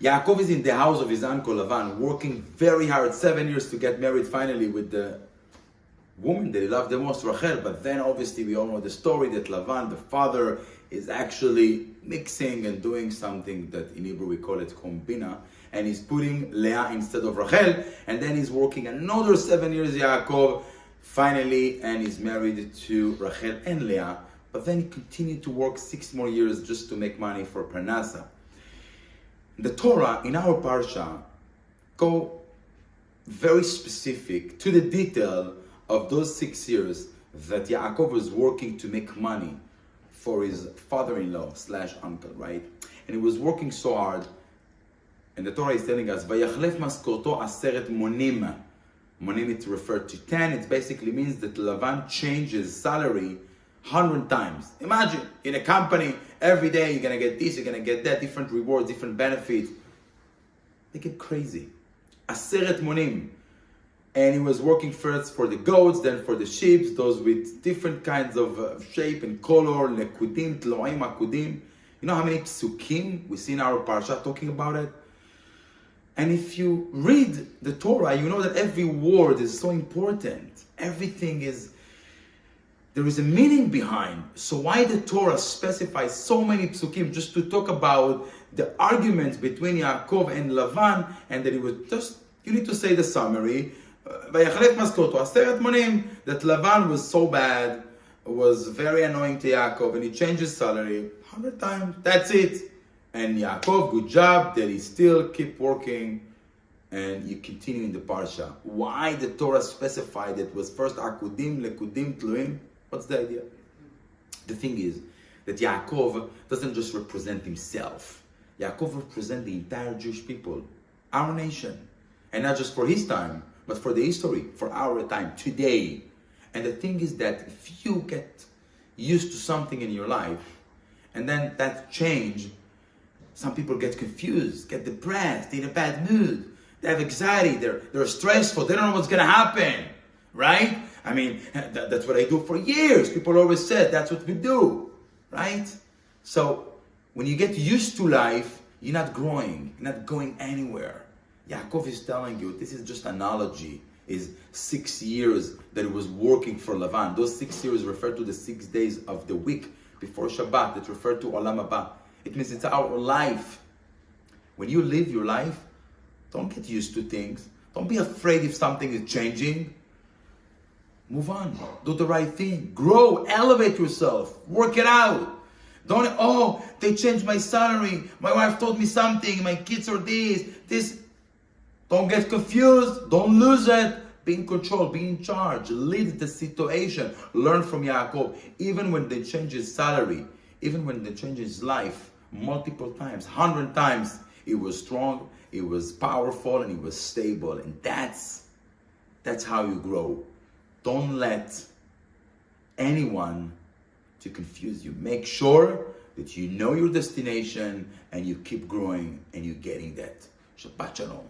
Yaakov is in the house of his uncle Lavan, working very hard, 7 years to get married finally with the woman that he loved the most, Rachel. But then obviously we all know the story that Lavan, the father, is actually mixing and doing something that in Hebrew we call it kombina, and he's putting Leah instead of Rachel, and then he's working another 7 years, Yaakov, finally, and he's married to Rachel and Leah. But then he continued to work 6 more years just to make money for Parnasa. The Torah, in our Parsha, go very specific to the detail of those 6 years that Yaakov was working to make money for his father-in-law / uncle, right? And he was working so hard, and the Torah is telling us, "Vayachlef maskorto aseret monim." Monim, it referred to 10. It basically means that Lavan changed his salary 100 times. Imagine, in a company, every day you're going to get this, you're going to get that, different rewards, different benefits. They get crazy. Aseret monim. And he was working first for the goats, then for the sheep, those with different kinds of shape and color, nekudim, tloim, akudim. You know how many psukim we see in our Parashat talking about it? And if you read the Torah, you know that every word is so important. Everything is, there is a meaning behind. So why the Torah specifies so many psukim just to talk about the arguments between Yaakov and Lavan, and that it was just, you need to say the summary, that Lavan was so bad, was very annoying to Yaakov, and he changed his salary 100 times. That's it. And Yaakov, good job that he still keep working, and you continue in the parsha. Why the Torah specified it was first akudim, lekudim, tluim? What's the idea? The thing is that Yaakov doesn't just represent himself. Yaakov represents the entire Jewish people, our nation, and not just for his time, but for the history, for our time, today. And the thing is that if you get used to something in your life, and then that change, some people get confused, get depressed, they're in a bad mood, they have anxiety, they're stressful, they don't know what's going to happen, right? I mean, that's what I do for years. People always said, that's what we do, right? So, when you get used to life, you're not growing, you're not going anywhere. Yaakov is telling you, this is just analogy, is 6 years that it was working for Lavan. Those 6 years refer to the 6 days of the week before Shabbat, that refer to Olam Haba. It means it's our life. When you live your life, don't get used to things. Don't be afraid if something is changing. Move on. Do the right thing. Grow. Elevate yourself. Work it out. Don't, they changed my salary. My wife told me something. My kids are this. Don't get confused. Don't lose it. Be in control. Be in charge. Lead the situation. Learn from Yaakov. Even when they change his salary, even when they change his life, multiple times, 100 times, he was strong, he was powerful, and he was stable. And that's how you grow. Don't let anyone to confuse you. Make sure that you know your destination and you keep growing and you're getting that. Shabbat Shalom.